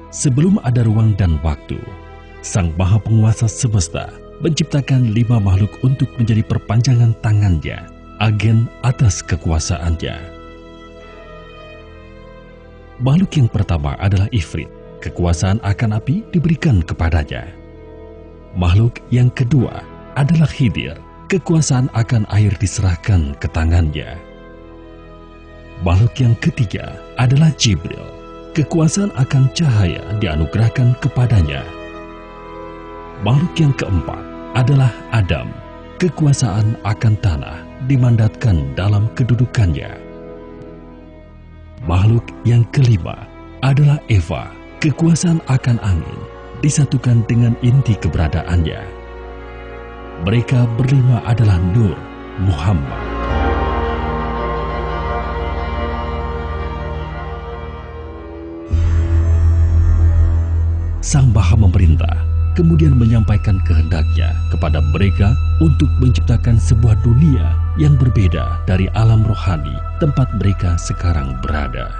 Sebelum ada ruang dan waktu, Sang Maha Penguasa semesta menciptakan 5 makhluk untuk menjadi perpanjangan tangannya, agen atas kekuasaannya. Makhluk yang pertama adalah Ifrit, kekuasaan akan api diberikan kepadanya. Makhluk yang kedua adalah Khidir, kekuasaan akan air diserahkan ke tangannya. Makhluk yang ketiga adalah Jibril, kekuasaan akan cahaya dianugerahkan kepadanya. Makhluk yang keempat adalah Adam, kekuasaan akan tanah dimandatkan dalam kedudukannya. Makhluk yang kelima adalah Eva, kekuasaan akan angin disatukan dengan inti keberadaannya. Mereka berlima adalah Nur Muhammad. Sang Maha memerintah, kemudian menyampaikan kehendaknya kepada mereka untuk menciptakan sebuah dunia yang berbeda dari alam rohani tempat mereka sekarang berada.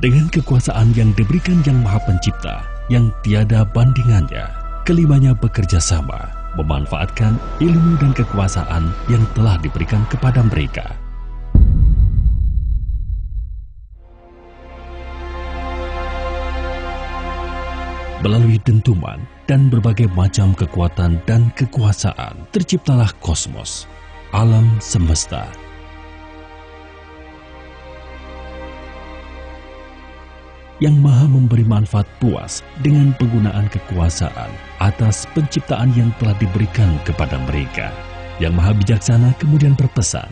Dengan kekuasaan yang diberikan Yang Maha Pencipta yang tiada bandingannya, kelimanya bekerja sama memanfaatkan ilmu dan kekuasaan yang telah diberikan kepada mereka. Melalui dentuman dan berbagai macam kekuatan dan kekuasaan, terciptalah kosmos, alam semesta. Yang Maha memberi manfaat puas dengan penggunaan kekuasaan atas penciptaan yang telah diberikan kepada mereka. Yang Maha Bijaksana kemudian berpesan,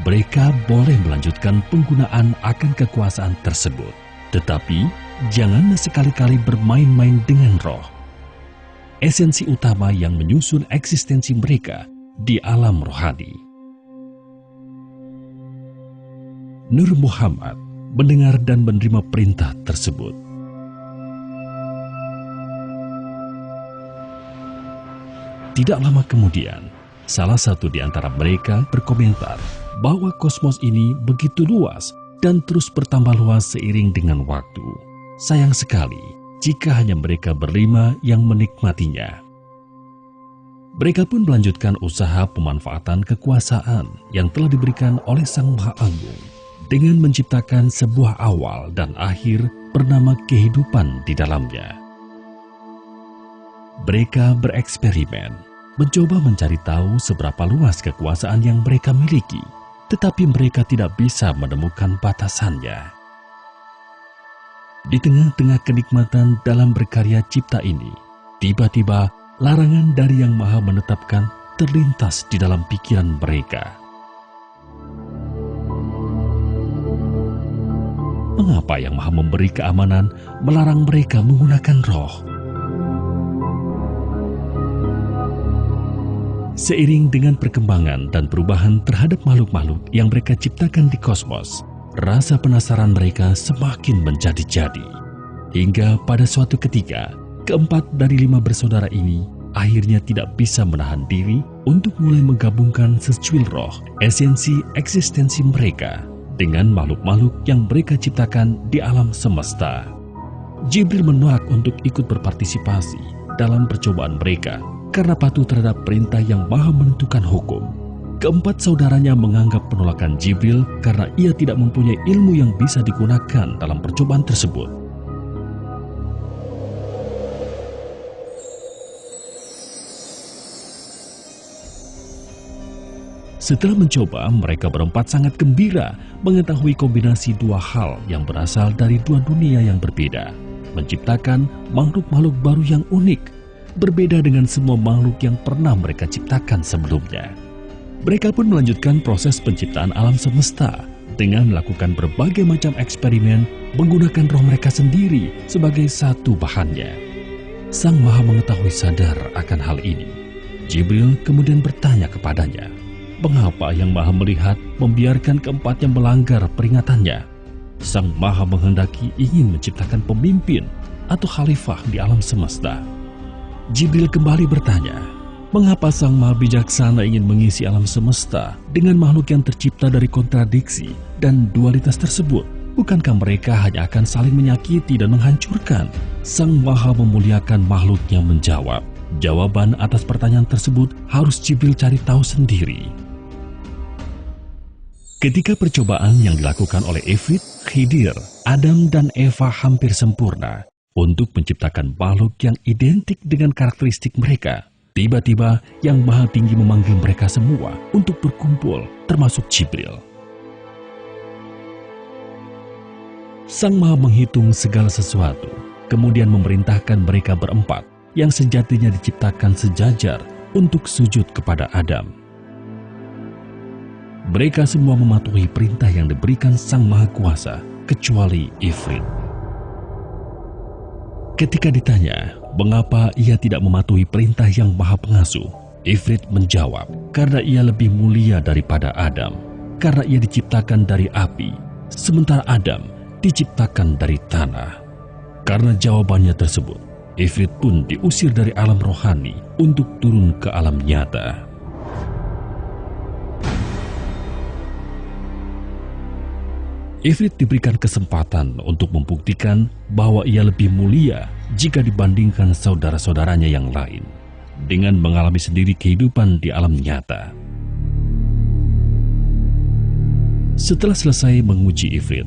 mereka boleh melanjutkan penggunaan akan kekuasaan tersebut, tetapi jangan sekali-kali bermain-main dengan roh, esensi utama yang menyusun eksistensi mereka di alam rohani. Nur Muhammad mendengar dan menerima perintah tersebut. Tidak lama kemudian, salah satu di antara mereka berkomentar bahwa kosmos ini begitu luas dan terus bertambah luas seiring dengan waktu. Sayang sekali jika hanya mereka berlima yang menikmatinya. Mereka pun melanjutkan usaha pemanfaatan kekuasaan yang telah diberikan oleh Sang Maha Agung dengan menciptakan sebuah awal dan akhir bernama kehidupan di dalamnya. Mereka bereksperimen, mencoba mencari tahu seberapa luas kekuasaan yang mereka miliki, tetapi mereka tidak bisa menemukan batasannya. Di tengah-tengah kenikmatan dalam berkarya cipta ini, tiba-tiba larangan dari Yang Maha menetapkan terlintas di dalam pikiran mereka. Mengapa Yang Maha memberi keamanan melarang mereka menggunakan roh? Seiring dengan perkembangan dan perubahan terhadap makhluk-makhluk yang mereka ciptakan di kosmos, rasa penasaran mereka semakin menjadi-jadi. Hingga pada suatu ketika, keempat dari 5 bersaudara ini akhirnya tidak bisa menahan diri untuk mulai menggabungkan secuil roh, esensi eksistensi mereka, dengan makhluk-makhluk yang mereka ciptakan di alam semesta. Jibril menolak untuk ikut berpartisipasi dalam percobaan mereka karena patuh terhadap perintah Yang Maha menentukan hukum. Keempat saudaranya menganggap penolakan Jibril karena ia tidak mempunyai ilmu yang bisa digunakan dalam percobaan tersebut. Setelah mencoba, mereka berempat sangat gembira mengetahui kombinasi 2 hal yang berasal dari 2 dunia yang berbeda, menciptakan makhluk-makhluk baru yang unik, berbeda dengan semua makhluk yang pernah mereka ciptakan sebelumnya. Mereka pun melanjutkan proses penciptaan alam semesta dengan melakukan berbagai macam eksperimen menggunakan roh mereka sendiri sebagai satu bahannya. Sang Maha mengetahui sadar akan hal ini. Jibril kemudian bertanya kepadanya, mengapa Yang Maha melihat membiarkan keempatnya melanggar peringatannya? Sang Maha menghendaki ingin menciptakan pemimpin atau khalifah di alam semesta. Jibril kembali bertanya, mengapa Sang Maha Bijaksana ingin mengisi alam semesta dengan makhluk yang tercipta dari kontradiksi dan dualitas tersebut? Bukankah mereka hanya akan saling menyakiti dan menghancurkan? Sang Maha Memuliakan makhluknya menjawab, jawaban atas pertanyaan tersebut harus Jibril cari tahu sendiri. Ketika percobaan yang dilakukan oleh Ifrit, Khidir, Adam dan Eva hampir sempurna untuk menciptakan makhluk yang identik dengan karakteristik mereka, tiba-tiba Yang Maha Tinggi memanggil mereka semua untuk berkumpul, termasuk Jibril. Sang Maha menghitung segala sesuatu, kemudian memerintahkan mereka berempat yang sejatinya diciptakan sejajar untuk sujud kepada Adam. Mereka semua mematuhi perintah yang diberikan Sang Maha Kuasa, kecuali Ifrit. Ketika ditanya, mengapa ia tidak mematuhi perintah Yang Maha Pengasuh, Ifrit menjawab, karena ia lebih mulia daripada Adam, karena ia diciptakan dari api, sementara Adam diciptakan dari tanah. Karena jawabannya tersebut, Ifrit pun diusir dari alam rohani untuk turun ke alam nyata. Ifrit diberikan kesempatan untuk membuktikan bahwa ia lebih mulia jika dibandingkan saudara-saudaranya yang lain, dengan mengalami sendiri kehidupan di alam nyata. Setelah selesai menguji Ifrit,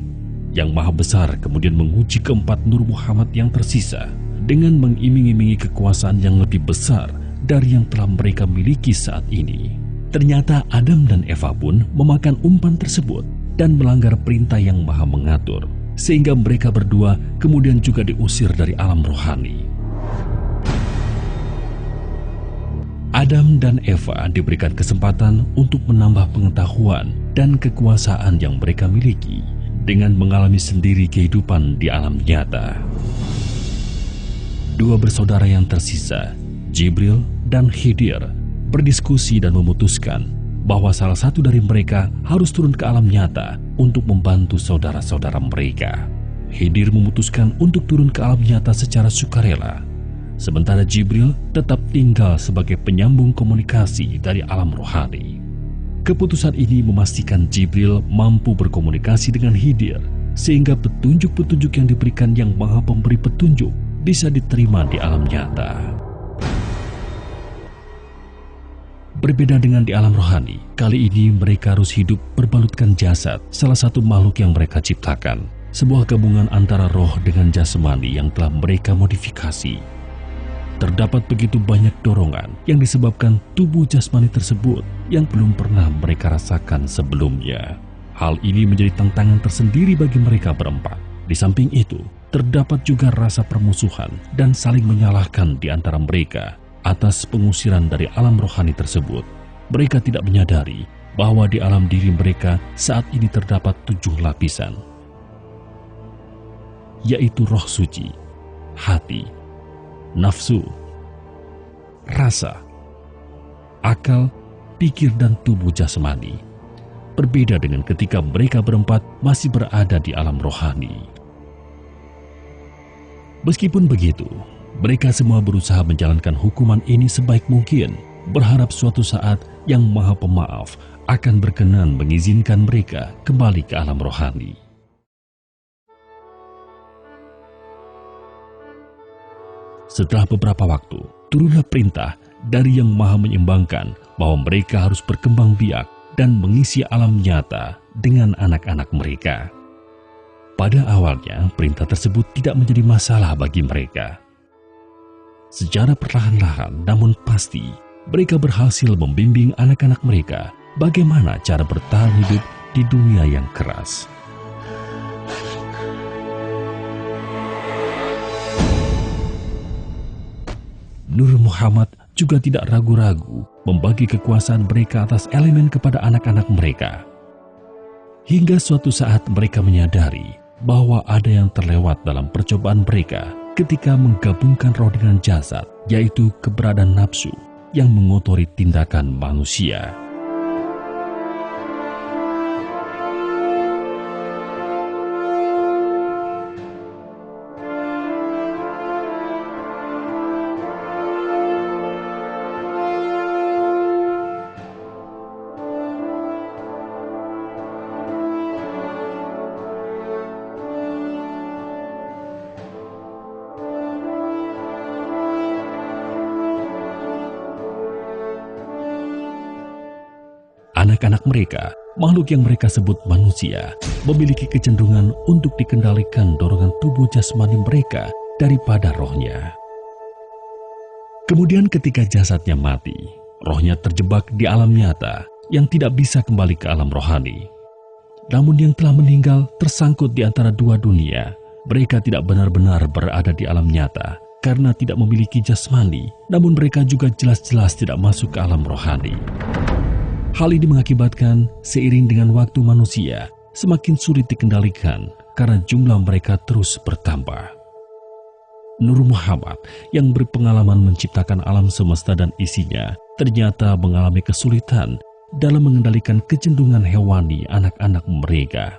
Yang Maha Besar kemudian menguji keempat Nur Muhammad yang tersisa dengan mengiming-imingi kekuasaan yang lebih besar dari yang telah mereka miliki saat ini. Ternyata Adam dan Eva pun memakan umpan tersebut dan melanggar perintah Yang Maha Mengatur, sehingga mereka berdua kemudian juga diusir dari alam rohani. Adam dan Eva diberikan kesempatan untuk menambah pengetahuan dan kekuasaan yang mereka miliki dengan mengalami sendiri kehidupan di alam nyata. Dua bersaudara yang tersisa, Jibril dan Khidir, berdiskusi dan memutuskan bahwa salah satu dari mereka harus turun ke alam nyata untuk membantu saudara-saudara mereka. Khidir memutuskan untuk turun ke alam nyata secara sukarela, sementara Jibril tetap tinggal sebagai penyambung komunikasi dari alam rohani. Keputusan ini memastikan Jibril mampu berkomunikasi dengan Khidir, sehingga petunjuk-petunjuk yang diberikan Yang Maha Pemberi Petunjuk bisa diterima di alam nyata. Berbeda dengan di alam rohani, kali ini mereka harus hidup berbalutkan jasad, salah satu makhluk yang mereka ciptakan, sebuah gabungan antara roh dengan jasmani yang telah mereka modifikasi. Terdapat begitu banyak dorongan yang disebabkan tubuh jasmani tersebut yang belum pernah mereka rasakan sebelumnya. Hal ini menjadi tantangan tersendiri bagi mereka berempat. Di samping itu, terdapat juga rasa permusuhan dan saling menyalahkan di antara mereka atas pengusiran dari alam rohani tersebut. Mereka tidak menyadari bahwa di alam diri mereka saat ini terdapat 7 lapisan, yaitu roh suci, hati, nafsu, rasa, akal, pikir, dan tubuh jasmani. Berbeda dengan ketika mereka berempat masih berada di alam rohani. Meskipun begitu, mereka semua berusaha menjalankan hukuman ini sebaik mungkin, berharap suatu saat Yang Maha Pemaaf akan berkenan mengizinkan mereka kembali ke alam rohani. Setelah beberapa waktu, turunlah perintah dari Yang Maha Menyeimbangkan bahwa mereka harus berkembang biak dan mengisi alam nyata dengan anak-anak mereka. Pada awalnya, perintah tersebut tidak menjadi masalah bagi mereka. Secara perlahan-lahan namun pasti, mereka berhasil membimbing anak-anak mereka bagaimana cara bertahan hidup di dunia yang keras. Nur Muhammad juga tidak ragu-ragu membagi kekuasaan mereka atas elemen kepada anak-anak mereka. Hingga suatu saat mereka menyadari bahwa ada yang terlewat dalam percobaan mereka ketika menggabungkan roh dengan jasad, yaitu keberadaan nafsu yang mengotori tindakan manusia. Anak-anak mereka, makhluk yang mereka sebut manusia, memiliki kecenderungan untuk dikendalikan dorongan tubuh jasmani mereka daripada rohnya. Kemudian ketika jasadnya mati, rohnya terjebak di alam nyata yang tidak bisa kembali ke alam rohani. Namun yang telah meninggal tersangkut di antara dua dunia. Mereka tidak benar-benar berada di alam nyata karena tidak memiliki jasmani, namun mereka juga jelas-jelas tidak masuk ke alam rohani. Hal ini mengakibatkan seiring dengan waktu manusia semakin sulit dikendalikan karena jumlah mereka terus bertambah. Nur Muhammad yang berpengalaman menciptakan alam semesta dan isinya ternyata mengalami kesulitan dalam mengendalikan kecenderungan hewani anak-anak mereka.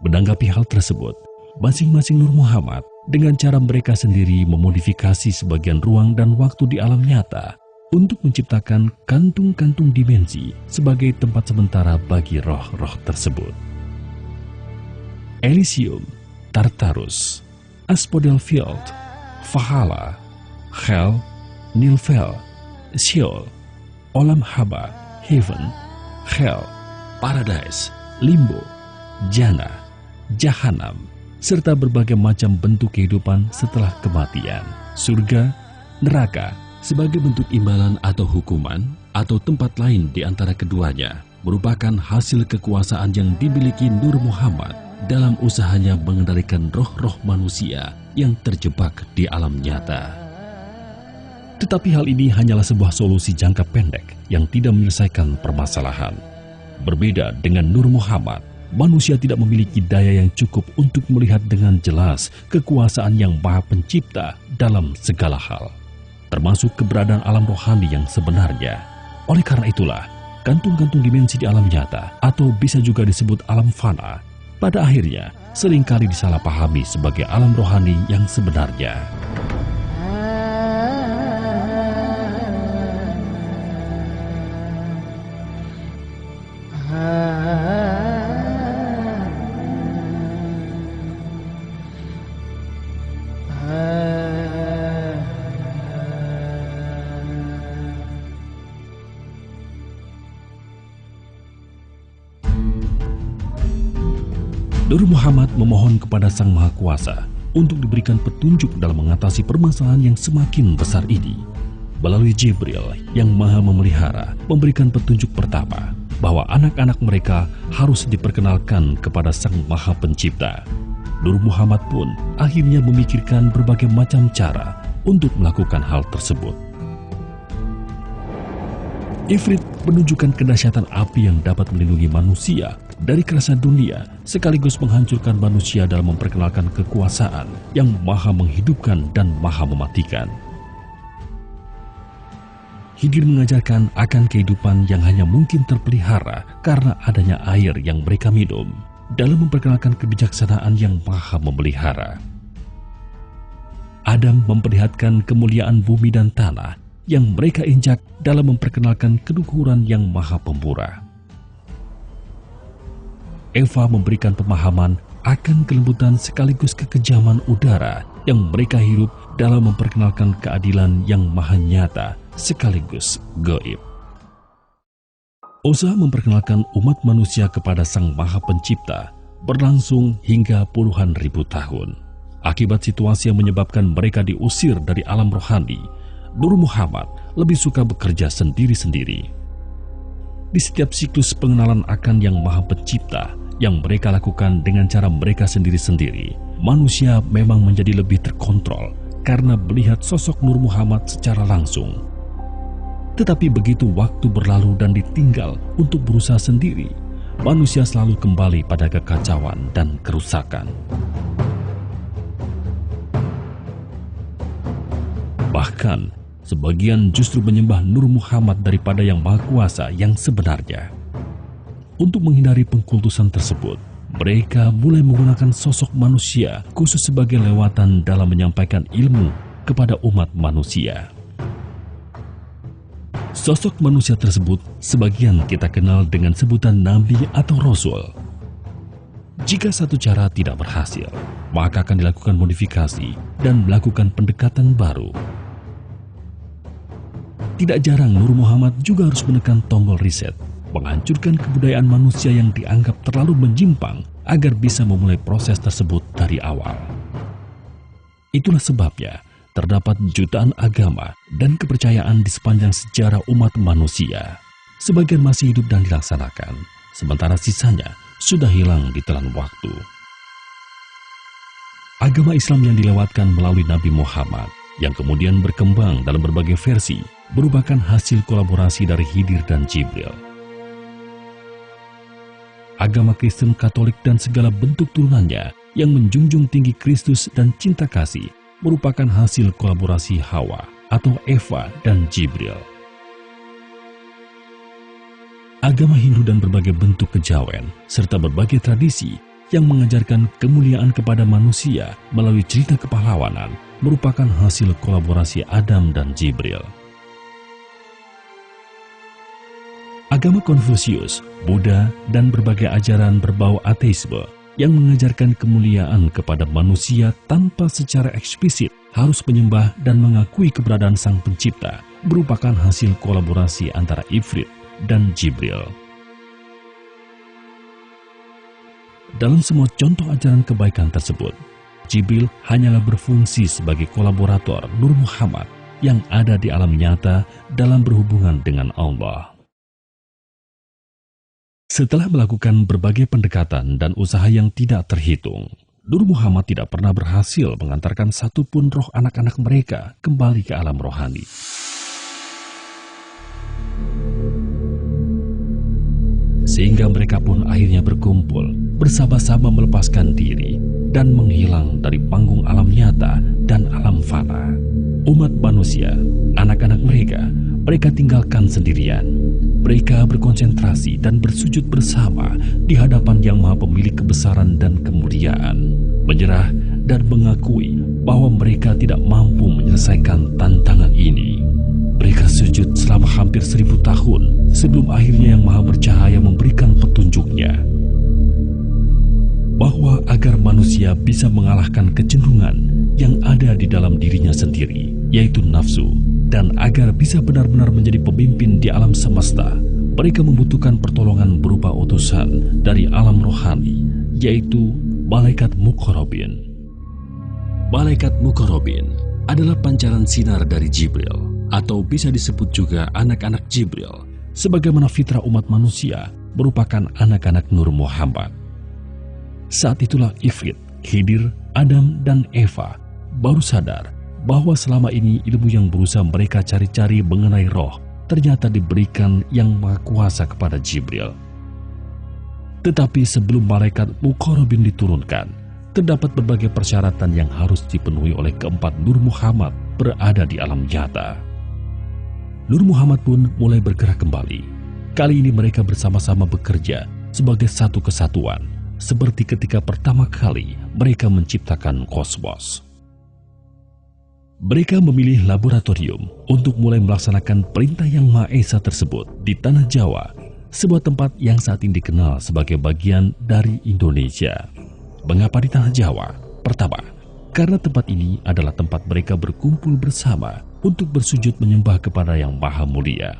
Menanggapi hal tersebut, masing-masing Nur Muhammad dengan cara mereka sendiri memodifikasi sebagian ruang dan waktu di alam nyata untuk menciptakan kantung-kantung dimensi sebagai tempat sementara bagi roh-roh tersebut. Elysium, Tartarus, Asphodel Field, Valhalla, Hell, Nilfgaard, Sheol, Olam Haba, Heaven, Hell, Paradise, Limbo, Jannah, Jahanam, serta berbagai macam bentuk kehidupan setelah kematian, surga, neraka, sebagai bentuk imbalan atau hukuman, atau tempat lain di antara keduanya, merupakan hasil kekuasaan yang dimiliki Nur Muhammad dalam usahanya mengendalikan roh-roh manusia yang terjebak di alam nyata. Tetapi hal ini hanyalah sebuah solusi jangka pendek yang tidak menyelesaikan permasalahan. Berbeda dengan Nur Muhammad, manusia tidak memiliki daya yang cukup untuk melihat dengan jelas kekuasaan yang Maha Pencipta dalam segala hal, termasuk keberadaan alam rohani yang sebenarnya. Oleh karena itulah, kantung-kantung dimensi di alam nyata, atau bisa juga disebut alam fana, pada akhirnya seringkali disalahpahami sebagai alam rohani yang sebenarnya. Nur Muhammad memohon kepada Sang Maha Kuasa untuk diberikan petunjuk dalam mengatasi permasalahan yang semakin besar ini. Melalui Jibril yang Maha Memelihara memberikan petunjuk pertama bahwa anak-anak mereka harus diperkenalkan kepada Sang Maha Pencipta. Nur Muhammad pun akhirnya memikirkan berbagai macam cara untuk melakukan hal tersebut. Ifrit menunjukkan kedahsyatan api yang dapat melindungi manusia dari kerasa dunia, sekaligus menghancurkan manusia dalam memperkenalkan kekuasaan yang maha menghidupkan dan maha mematikan. Khidir mengajarkan akan kehidupan yang hanya mungkin terpelihara karena adanya air yang mereka minum, dalam memperkenalkan kebijaksanaan yang maha memelihara. Adam memperlihatkan kemuliaan bumi dan tanah yang mereka injak dalam memperkenalkan keluhuran yang maha pemurah. Eva memberikan pemahaman akan kelembutan sekaligus kekejaman udara yang mereka hirup dalam memperkenalkan keadilan yang maha nyata sekaligus gaib. Usaha memperkenalkan umat manusia kepada Sang Maha Pencipta berlangsung hingga puluhan ribu tahun. Akibat situasi yang menyebabkan mereka diusir dari alam rohani, Nur Muhammad lebih suka bekerja sendiri-sendiri. Di setiap siklus pengenalan akan Yang Maha Pencipta yang mereka lakukan dengan cara mereka sendiri-sendiri, manusia memang menjadi lebih terkontrol karena melihat sosok Nur Muhammad secara langsung. Tetapi begitu waktu berlalu dan ditinggal untuk berusaha sendiri, manusia selalu kembali pada kekacauan dan kerusakan. Bahkan, sebagian justru menyembah Nur Muhammad daripada Yang Maha Kuasa yang sebenarnya. Untuk menghindari pengkultusan tersebut, mereka mulai menggunakan sosok manusia khusus sebagai lewatan dalam menyampaikan ilmu kepada umat manusia. Sosok manusia tersebut sebagian kita kenal dengan sebutan Nabi atau Rasul. Jika satu cara tidak berhasil, maka akan dilakukan modifikasi dan melakukan pendekatan baru. Tidak jarang Nur Muhammad juga harus menekan tombol reset menghancurkan kebudayaan manusia yang dianggap terlalu menyimpang agar bisa memulai proses tersebut dari awal. Itulah sebabnya terdapat jutaan agama dan kepercayaan di sepanjang sejarah umat manusia. Sebagian masih hidup dan dilaksanakan, sementara sisanya sudah hilang di telan waktu. Agama Islam yang dilewatkan melalui Nabi Muhammad, yang kemudian berkembang dalam berbagai versi, merupakan hasil kolaborasi dari Khidir dan Jibril. Agama Kristen, Katolik, dan segala bentuk turunannya yang menjunjung tinggi Kristus dan cinta kasih merupakan hasil kolaborasi Hawa atau Eva dan Jibril. Agama Hindu dan berbagai bentuk kejawen serta berbagai tradisi yang mengajarkan kemuliaan kepada manusia melalui cerita kepahlawanan merupakan hasil kolaborasi Adam dan Jibril. Agama Konfusius, Buddha, dan berbagai ajaran berbau ateisme yang mengajarkan kemuliaan kepada manusia tanpa secara eksplisit harus menyembah dan mengakui keberadaan Sang Pencipta merupakan hasil kolaborasi antara Ifrit dan Jibril. Dalam semua contoh ajaran kebaikan tersebut, Jibril hanyalah berfungsi sebagai kolaborator Nur Muhammad yang ada di alam nyata dalam berhubungan dengan Allah. Setelah melakukan berbagai pendekatan dan usaha yang tidak terhitung, Nur Muhammad tidak pernah berhasil mengantarkan satupun roh anak-anak mereka kembali ke alam rohani. Sehingga mereka pun akhirnya berkumpul, bersama-sama melepaskan diri, dan menghilang dari panggung alam nyata dan alam fana. Umat manusia, anak-anak mereka tinggalkan sendirian. Mereka berkonsentrasi dan bersujud bersama di hadapan Yang Maha Pemilik kebesaran dan kemuliaan, menyerah dan mengakui bahwa mereka tidak mampu menyelesaikan tantangan ini. Mereka sujud selama hampir 1000 tahun sebelum akhirnya Yang Maha Bercahaya memberikan petunjuknya. Bahwa agar manusia bisa mengalahkan kecenderungan yang ada di dalam dirinya sendiri, yaitu nafsu, dan agar bisa benar-benar menjadi pemimpin di alam semesta, mereka membutuhkan pertolongan berupa utusan dari alam rohani, yaitu Malaikat Muqarrabin. Malaikat Muqarrabin adalah pancaran sinar dari Jibril, atau bisa disebut juga anak-anak Jibril, sebagaimana fitrah umat manusia merupakan anak-anak Nur Muhammad. Saat itulah Ifrit, Khidir, Adam, dan Eva baru sadar bahwa selama ini ilmu yang berusaha mereka cari-cari mengenai roh ternyata diberikan Yang Maha Kuasa kepada Jibril. Tetapi sebelum Malaikat Muqarrabin diturunkan, terdapat berbagai persyaratan yang harus dipenuhi oleh keempat Nur Muhammad berada di alam nyata. Nur Muhammad pun mulai bergerak kembali. Kali ini mereka bersama-sama bekerja sebagai satu kesatuan, seperti ketika pertama kali mereka menciptakan kosmos. Mereka memilih laboratorium untuk mulai melaksanakan perintah Yang Maha Esa tersebut di Tanah Jawa, sebuah tempat yang saat ini dikenal sebagai bagian dari Indonesia. Mengapa di Tanah Jawa? Pertama, karena tempat ini adalah tempat mereka berkumpul bersama untuk bersujud menyembah kepada Yang Maha Mulia.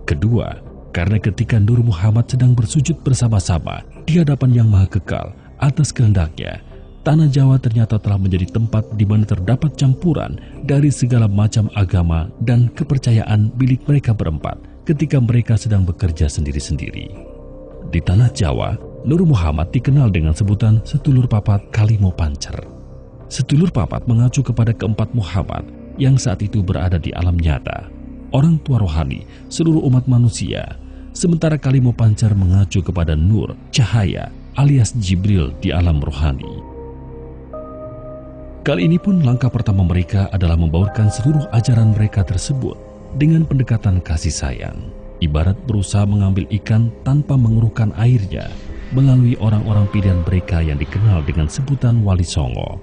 Kedua, karena ketika Nur Muhammad sedang bersujud bersama-sama di hadapan Yang Maha Kekal atas kehendaknya, Tanah Jawa ternyata telah menjadi tempat di mana terdapat campuran dari segala macam agama dan kepercayaan milik mereka berempat ketika mereka sedang bekerja sendiri-sendiri. Di Tanah Jawa, Nur Muhammad dikenal dengan sebutan Sedulur Papat Kalimo Pancer. Sedulur Papat mengacu kepada keempat Muhammad yang saat itu berada di alam nyata, orang tua rohani seluruh umat manusia, sementara Kalimo Pancer mengacu kepada Nur, cahaya, alias Jibril di alam rohani. Kali ini pun langkah pertama mereka adalah membaurkan seluruh ajaran mereka tersebut dengan pendekatan kasih sayang, ibarat berusaha mengambil ikan tanpa mengeruhkan airnya melalui orang-orang pilihan mereka yang dikenal dengan sebutan Wali Songo.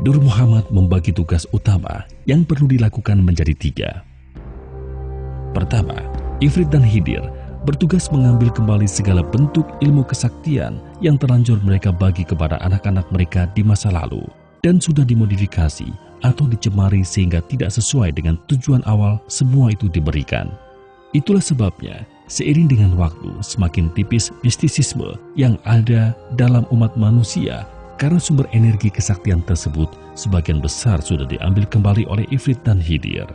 Nur Muhammad membagi tugas utama yang perlu dilakukan menjadi 3. Pertama, Ifrit dan Khidir bertugas mengambil kembali segala bentuk ilmu kesaktian yang terlanjur mereka bagi kepada anak-anak mereka di masa lalu dan sudah dimodifikasi atau dicemari sehingga tidak sesuai dengan tujuan awal semua itu diberikan. Itulah sebabnya Seiring dengan waktu, semakin tipis mistisisme yang ada dalam umat manusia karena sumber energi kesaktian tersebut sebagian besar sudah diambil kembali oleh Ifrit dan Khidir.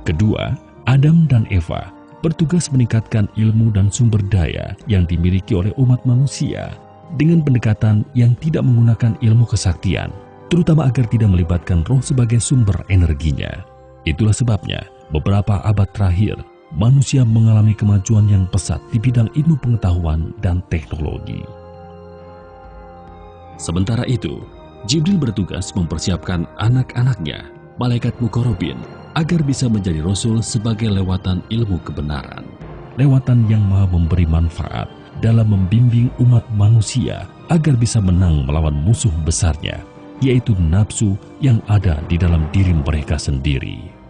Kedua, Adam dan Eva bertugas meningkatkan ilmu dan sumber daya yang dimiliki oleh umat manusia dengan pendekatan yang tidak menggunakan ilmu kesaktian, terutama agar tidak melibatkan roh sebagai sumber energinya. Itulah sebabnya beberapa abad terakhir manusia mengalami kemajuan yang pesat di bidang ilmu pengetahuan dan teknologi. Sementara itu, Jibril bertugas mempersiapkan anak-anaknya, malaikat Muqarrabin, agar bisa menjadi rasul sebagai lewatan ilmu kebenaran. Lewatan yang maha memberi manfaat dalam membimbing umat manusia agar bisa menang melawan musuh besarnya, yaitu nafsu yang ada di dalam diri mereka sendiri.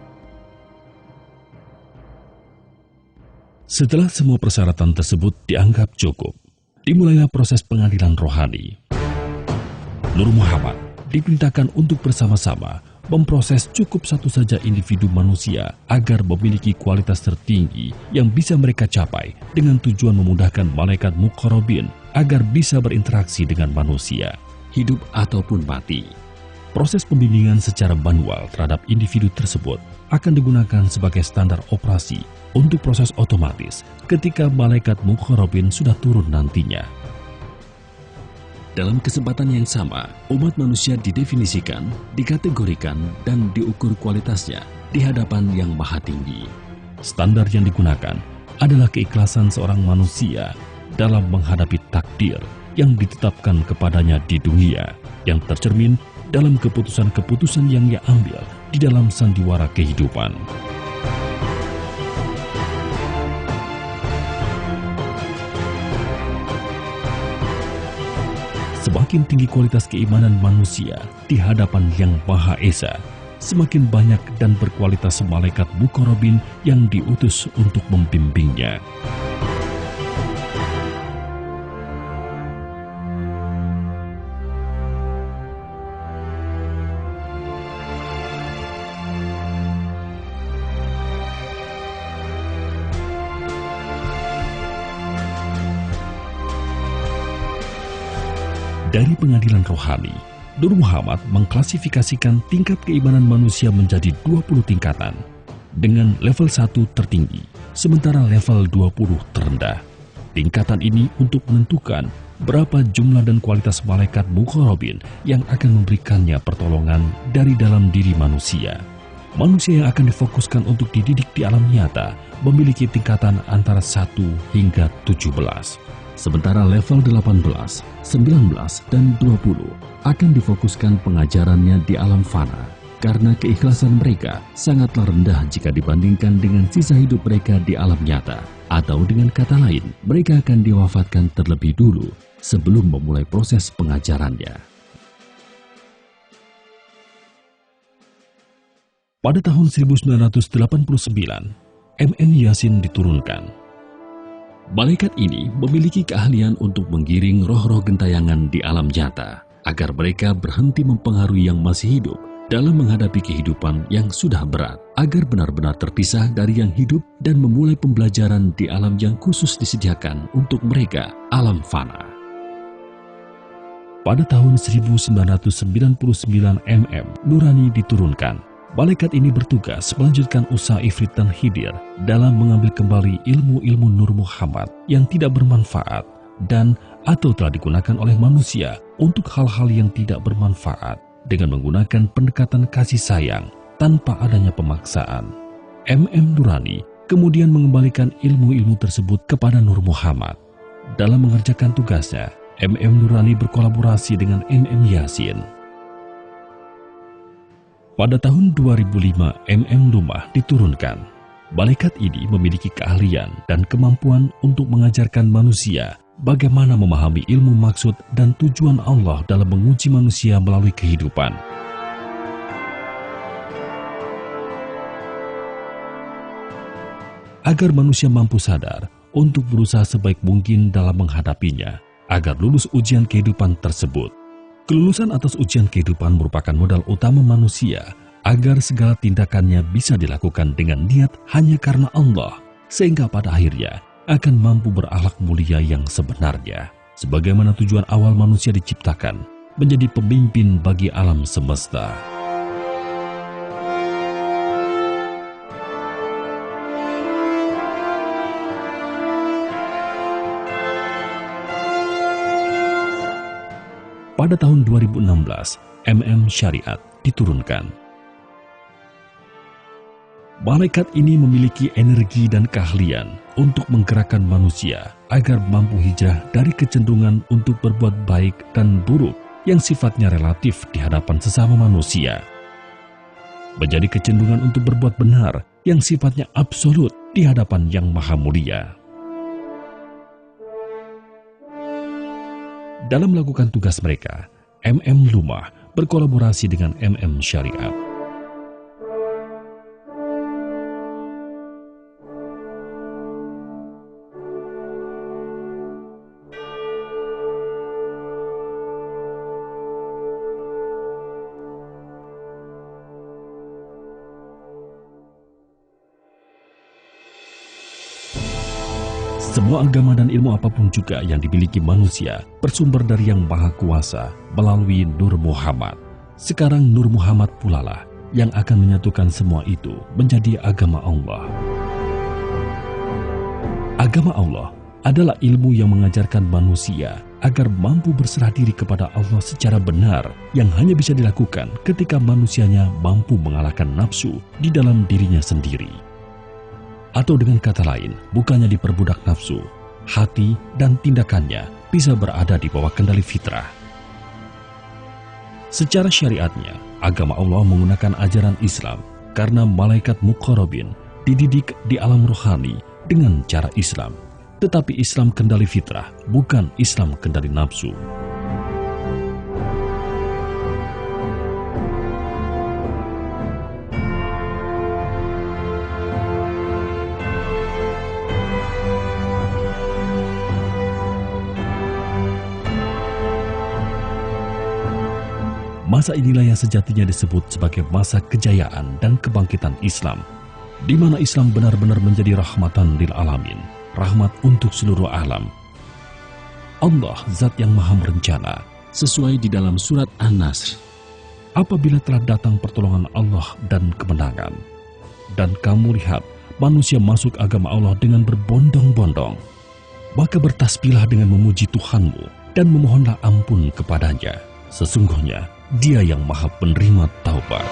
Setelah semua persyaratan tersebut dianggap cukup, dimulailah proses pengadilan rohani. Nur Muhammad diperintahkan untuk bersama-sama memproses cukup satu saja individu manusia agar memiliki kualitas tertinggi yang bisa mereka capai dengan tujuan memudahkan malaikat Muqarrabin agar bisa berinteraksi dengan manusia, hidup ataupun mati. Proses pembimbingan secara manual terhadap individu tersebut akan digunakan sebagai standar operasi untuk proses otomatis ketika malaikat Muqarrabin sudah turun nantinya. Dalam kesempatan yang sama, umat manusia didefinisikan, dikategorikan, dan diukur kualitasnya di hadapan yang maha tinggi. Standar yang digunakan adalah keikhlasan seorang manusia dalam menghadapi takdir yang ditetapkan kepadanya di dunia, yang tercermin dalam keputusan-keputusan yang ia ambil di dalam sandiwara kehidupan. Semakin tinggi kualitas keimanan manusia di hadapan Yang Maha Esa, semakin banyak dan berkualitas malaikat Muqarrabin yang diutus untuk membimbingnya. Dari pengadilan rohani, Nur Muhammad mengklasifikasikan tingkat keimanan manusia menjadi 20 tingkatan, dengan level 1 tertinggi, sementara level 20 terendah. Tingkatan ini untuk menentukan berapa jumlah dan kualitas malaikat Muqarrabin yang akan memberikannya pertolongan dari dalam diri manusia. Manusia yang akan difokuskan untuk dididik di alam nyata memiliki tingkatan antara 1 hingga 17. Sementara level 18, 19, dan 20 akan difokuskan pengajarannya di alam fana karena keikhlasan mereka sangatlah rendah jika dibandingkan dengan sisa hidup mereka di alam nyata. Atau dengan kata lain, mereka akan diwafatkan terlebih dulu sebelum memulai proses pengajarannya. Pada tahun 1989, MM Yasin diturunkan. Malaikat ini memiliki keahlian untuk menggiring roh-roh gentayangan di alam nyata agar mereka berhenti mempengaruhi yang masih hidup dalam menghadapi kehidupan yang sudah berat, agar benar-benar terpisah dari yang hidup dan memulai pembelajaran di alam yang khusus disediakan untuk mereka, alam fana. Pada tahun 1999 MM Nurani diturunkan. Malaikat ini bertugas melanjutkan usaha Ifrit dan Khidir dalam mengambil kembali ilmu-ilmu Nur Muhammad yang tidak bermanfaat dan atau telah digunakan oleh manusia untuk hal-hal yang tidak bermanfaat dengan menggunakan pendekatan kasih sayang tanpa adanya pemaksaan. MM Nurani kemudian mengembalikan ilmu-ilmu tersebut kepada Nur Muhammad. Dalam mengerjakan tugasnya, MM Nurani berkolaborasi dengan MM Yasin. Pada tahun 2005, MM Lumah diturunkan. Malaikat ini memiliki keahlian dan kemampuan untuk mengajarkan manusia bagaimana memahami ilmu maksud dan tujuan Allah dalam menguji manusia melalui kehidupan. Agar manusia mampu sadar untuk berusaha sebaik mungkin dalam menghadapinya, agar lulus ujian kehidupan tersebut. Kelulusan atas ujian kehidupan merupakan modal utama manusia agar segala tindakannya bisa dilakukan dengan niat hanya karena Allah, sehingga pada akhirnya akan mampu berakhlak mulia yang sebenarnya, sebagaimana tujuan awal manusia diciptakan, menjadi pemimpin bagi alam semesta. Pada tahun 2016, Syariat diturunkan. Malaikat ini memiliki energi dan keahlian untuk menggerakkan manusia agar mampu hijrah dari kecenderungan untuk berbuat baik dan buruk yang sifatnya relatif di hadapan sesama manusia, menjadi kecenderungan untuk berbuat benar yang sifatnya absolut di hadapan Yang Maha Mulia. Dalam melakukan tugas mereka, Lumah berkolaborasi dengan Syariat. Semua agama dan ilmu apapun juga yang dimiliki manusia bersumber dari Yang Maha Kuasa melalui Nur Muhammad. Sekarang Nur Muhammad pula lah yang akan menyatukan semua itu menjadi agama Allah. Agama Allah adalah ilmu yang mengajarkan manusia agar mampu berserah diri kepada Allah secara benar, yang hanya bisa dilakukan ketika manusianya mampu mengalahkan nafsu di dalam dirinya sendiri. Atau dengan kata lain, bukannya diperbudak nafsu, hati dan tindakannya bisa berada di bawah kendali fitrah. Secara syariatnya, agama Allah menggunakan ajaran Islam karena malaikat muqarrabin dididik di alam rohani dengan cara Islam. Tetapi Islam kendali fitrah, bukan Islam kendali nafsu. Masa inilah yang sejatinya disebut sebagai masa kejayaan dan kebangkitan Islam, di mana Islam benar-benar menjadi rahmatan lil alamin, rahmat untuk seluruh alam. Allah Zat yang Maha Merencana, sesuai di dalam surat An-Nasr, apabila telah datang pertolongan Allah dan kemenangan, dan kamu lihat manusia masuk agama Allah dengan berbondong-bondong, maka bertasbihlah dengan memuji Tuhanmu dan memohonlah ampun kepadanya. Sesungguhnya Dia yang Maha Penerima Taubat.